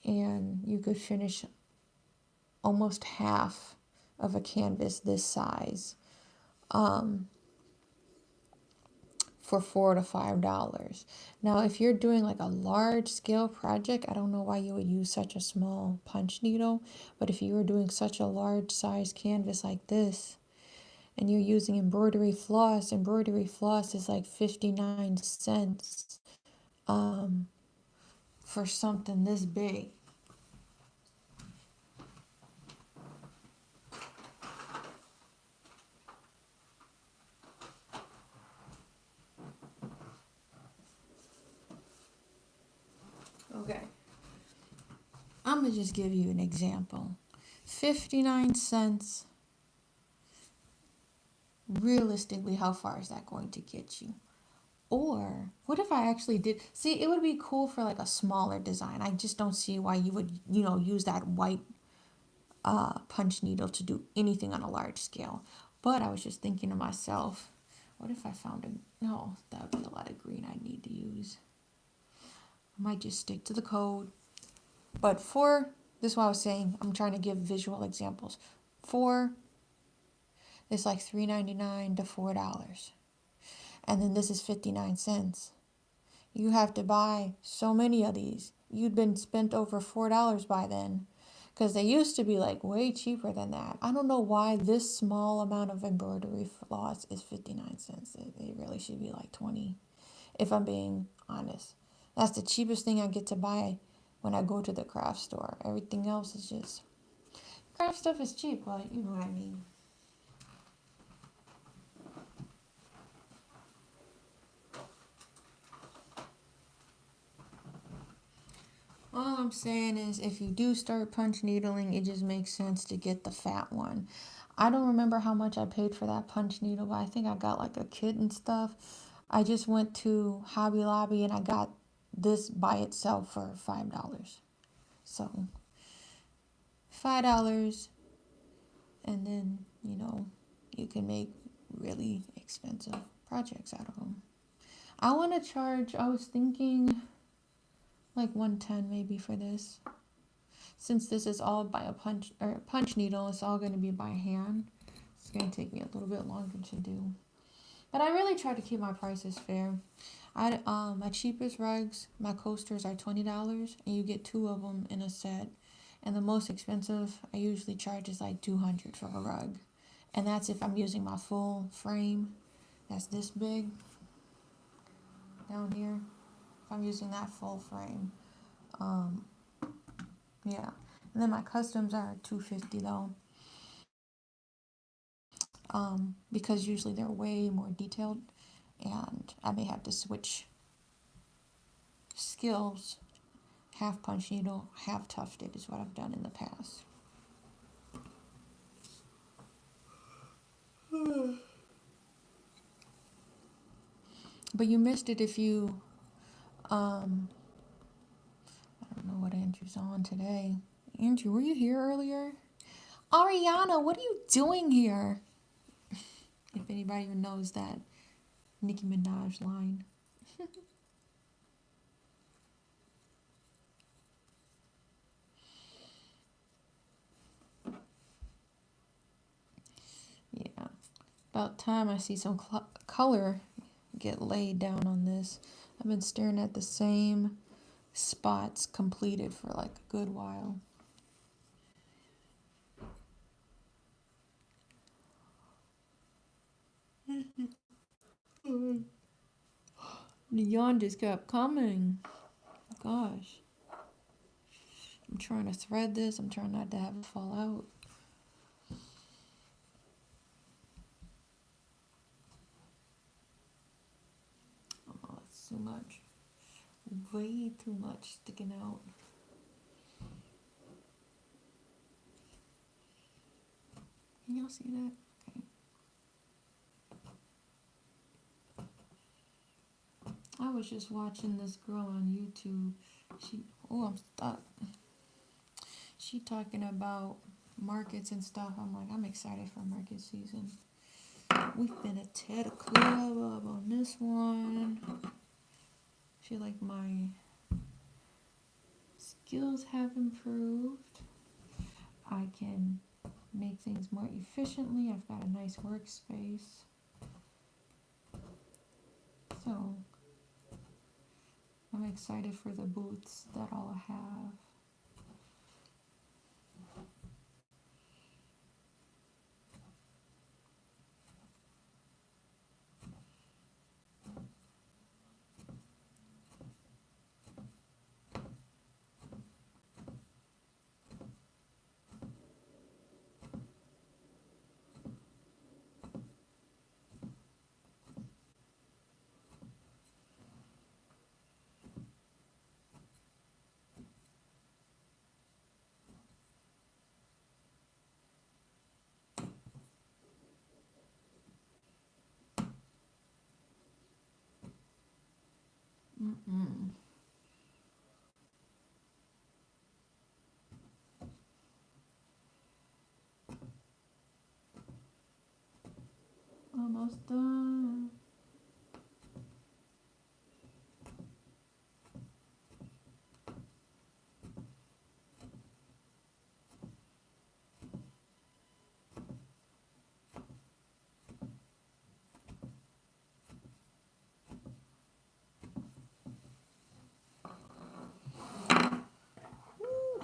S1: And you could finish almost half of a canvas this size for $4 to $5. Now, if you're doing like a large scale project, I don't know why you would use such a small punch needle, but if you were doing such a large size canvas like this, and you're using embroidery floss is like 59 cents for something this big. I'm going to just give you an example. 59 cents. Realistically, how far is that going to get you? Or what if I actually did? See, it would be cool for like a smaller design. I just don't see why you would, use that white punch needle to do anything on a large scale. But I was just thinking to myself, what if I found a, no, that would be a lot of green I need to use. I might just stick to the code. But for, this is what I was saying, I'm trying to give visual examples. For, it's like $3.99 to $4. And then this is 59 cents. You have to buy so many of these. You'd been spent over $4 by then. Because they used to be like way cheaper than that. I don't know why this small amount of embroidery floss is 59 cents. It really should be like 20, if I'm being honest. That's the cheapest thing I get to buy when I go to the craft store. Everything else is just, craft stuff is cheap, but you know what I mean. All I'm saying is if you do start punch needling, it just makes sense to get the fat one. I don't remember how much I paid for that punch needle, but I think I got like a kit and stuff. I just went to Hobby Lobby and I got this by itself for $5. So $5, and then, you can make really expensive projects out of them. I want to charge, I was thinking like 110 maybe for this. Since this is all by a punch needle, it's all going to be by hand. It's going to take me a little bit longer to do. But I really try to keep my prices fair. My cheapest rugs, my coasters are $20, and you get 2 of them in a set. And the most expensive I usually charge is like $200 for a rug, and that's if I'm using my full frame. That's this big down here. If I'm using that full frame, yeah. And then my customs are $250 though, because usually they're way more detailed, and I may have to switch skills. Half punch needle, half tufted is what I've done in the past. But you missed it if you, I don't know what Andrew's on today. Andrew, were you here earlier? Ariana, what are you doing here? If anybody even knows that Nicki Minaj line. Yeah. About time I see some color get laid down on this. I've been staring at the same spots completed for like a good while. The yawn just kept coming. Gosh. I'm trying to thread this. I'm trying not to have it fall out. Oh, that's too much. Way too much sticking out. Can y'all see that? Okay. I was just watching this girl on YouTube. I'm stuck. She talking about markets and stuff. I'm like, I'm excited for market season. We finna tear the club up on this one. I feel like my skills have improved. I can make things more efficiently. I've got a nice workspace. So I'm excited for the booths that I'll have. Mm-mm. Almost done. Woo.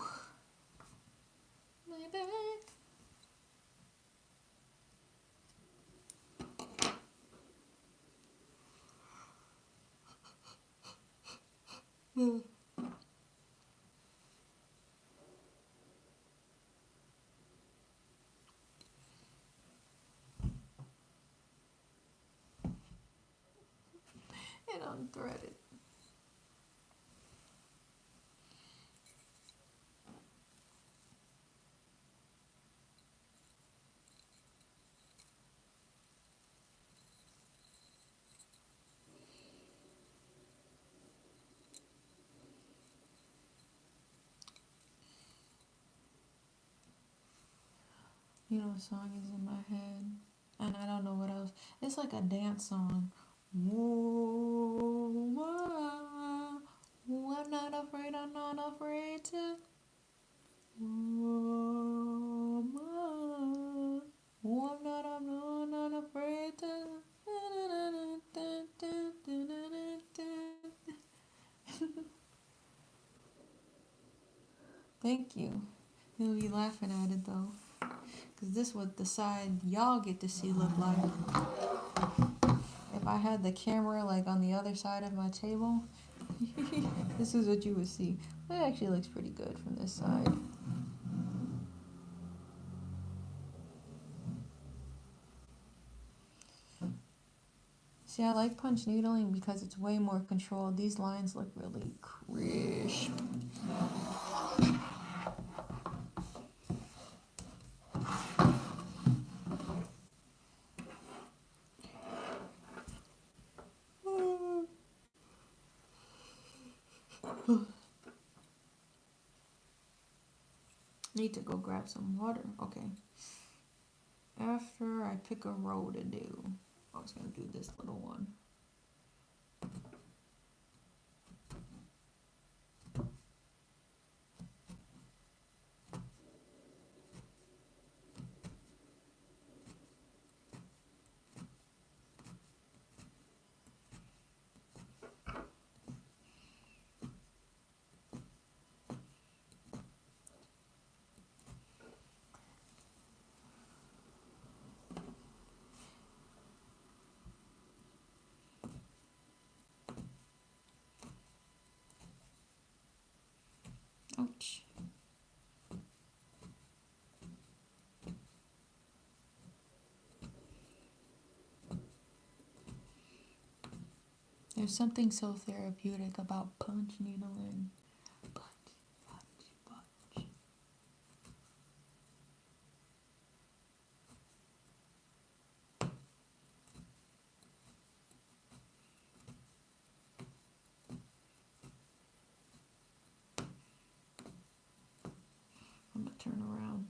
S1: My back. And unthreaded. You know, a song is in my head, and I don't know what else. It's like a dance song. Whoa, whoa, whoa, I'm not afraid to. Whoa, whoa, whoa, I'm not afraid to. Thank you. You'll be laughing at it though, because this what the side y'all get to see look like. If I had the camera like on the other side of my table, this is what you would see. It actually looks pretty good from this side. See, I like punch needling because it's way more controlled. These lines look really crisp. Need to go grab some water. Okay. After I pick a row to do, I was gonna do this little one. Ouch. There's something so therapeutic about punch needling. Punch, punch, punch. I'm gonna turn around.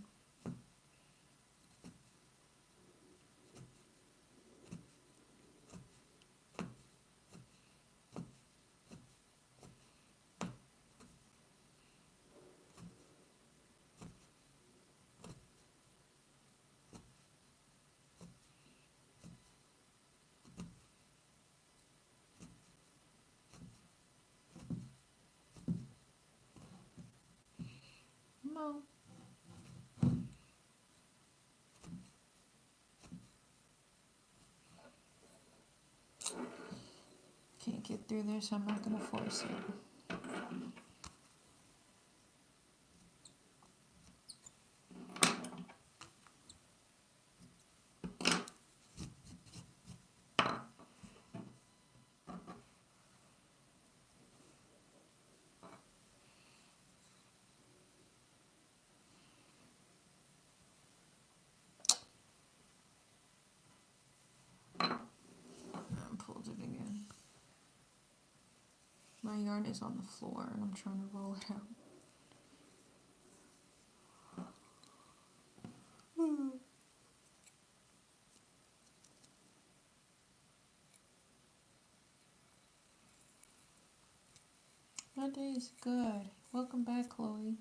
S1: No. Can't get through there, so I'm not gonna force it. And pulled it again. yarn is on the floor and I'm trying to roll it out. My day is good. Welcome back, Chloe.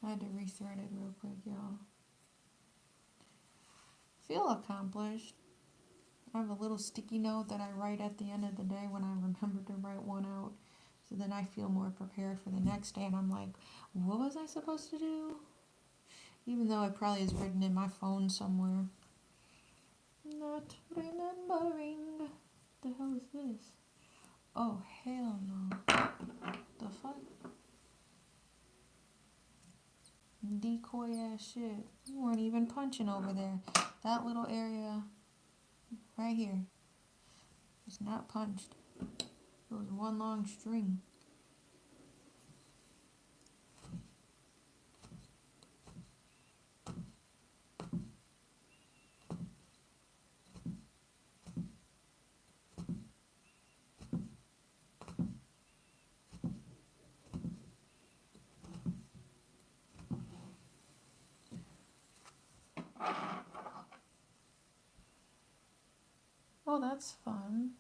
S1: I had to rethread it real quick, y'all. Feel accomplished. I have a little sticky note that I write at the end of the day when I remember to write one out. So then I feel more prepared for the next day and I'm like, what was I supposed to do? Even though it probably is written in my phone somewhere. Not remembering. The hell is this? Oh, hell no. The fuck? Decoy ass shit. You weren't even punching over there. That little area right here was not punched. It was one long string. Oh, that's fun.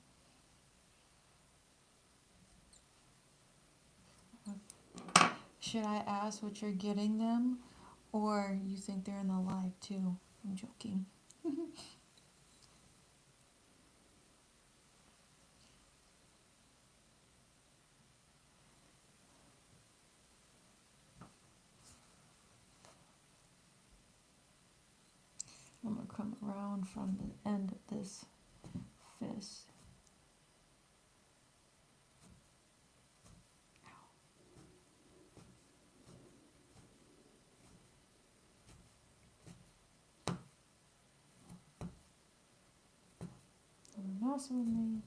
S1: Should I ask what you're getting them? Or you think they're in the live too? I'm joking. I'm gonna come around from the end of this fist. Don't mess with me.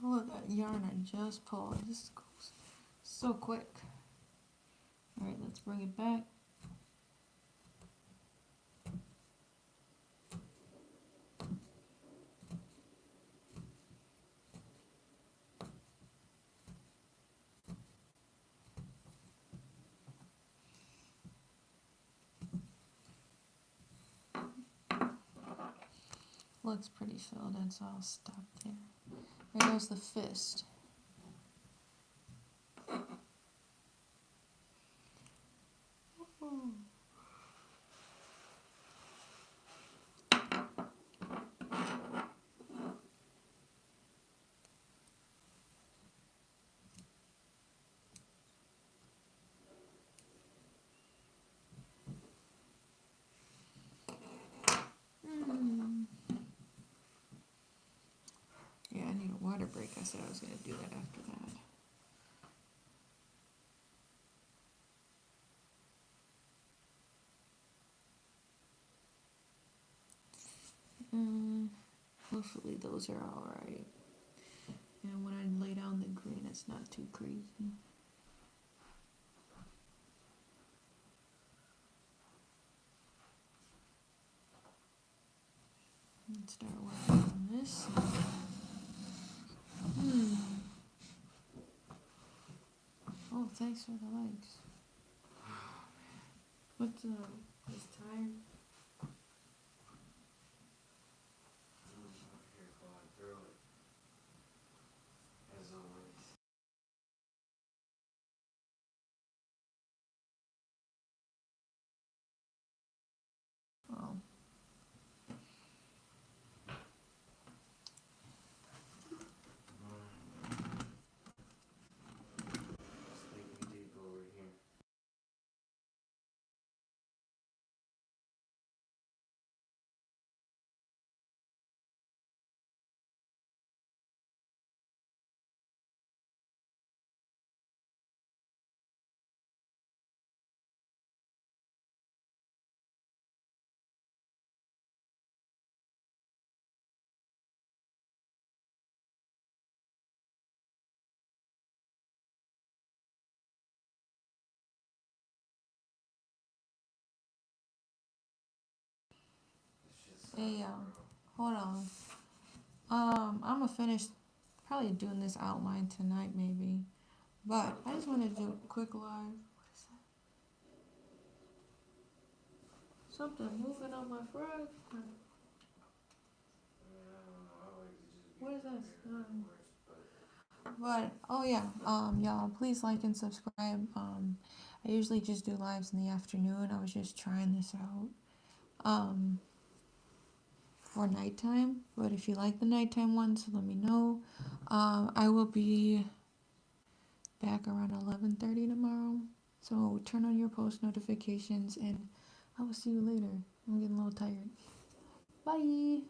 S1: All of that yarn I just pulled. This goes so quick. Alright, let's bring it back. Looks pretty filled in, so I'll stop there. There goes the fist. Yeah, I need a water break. I said I was going to do that after that. Hopefully those are alright. And when I lay down the green, it's not too crazy. Let's start working on this side. Oh, thanks for the likes. What's this time?
S2: I'm out here going through it. As always.
S1: Oh. Hey, hold on. I'm gonna finish probably doing this outline tonight, maybe. But I just want to do a quick live. What is that? Something moving on my front. What is this? But oh yeah, y'all, please like and subscribe. I usually just do lives in the afternoon. I was just trying this out. For nighttime. But if you like the nighttime ones, let me know. I will be back around 11:30 tomorrow. So turn on your post notifications, and I will see you later. I'm getting a little tired. Bye.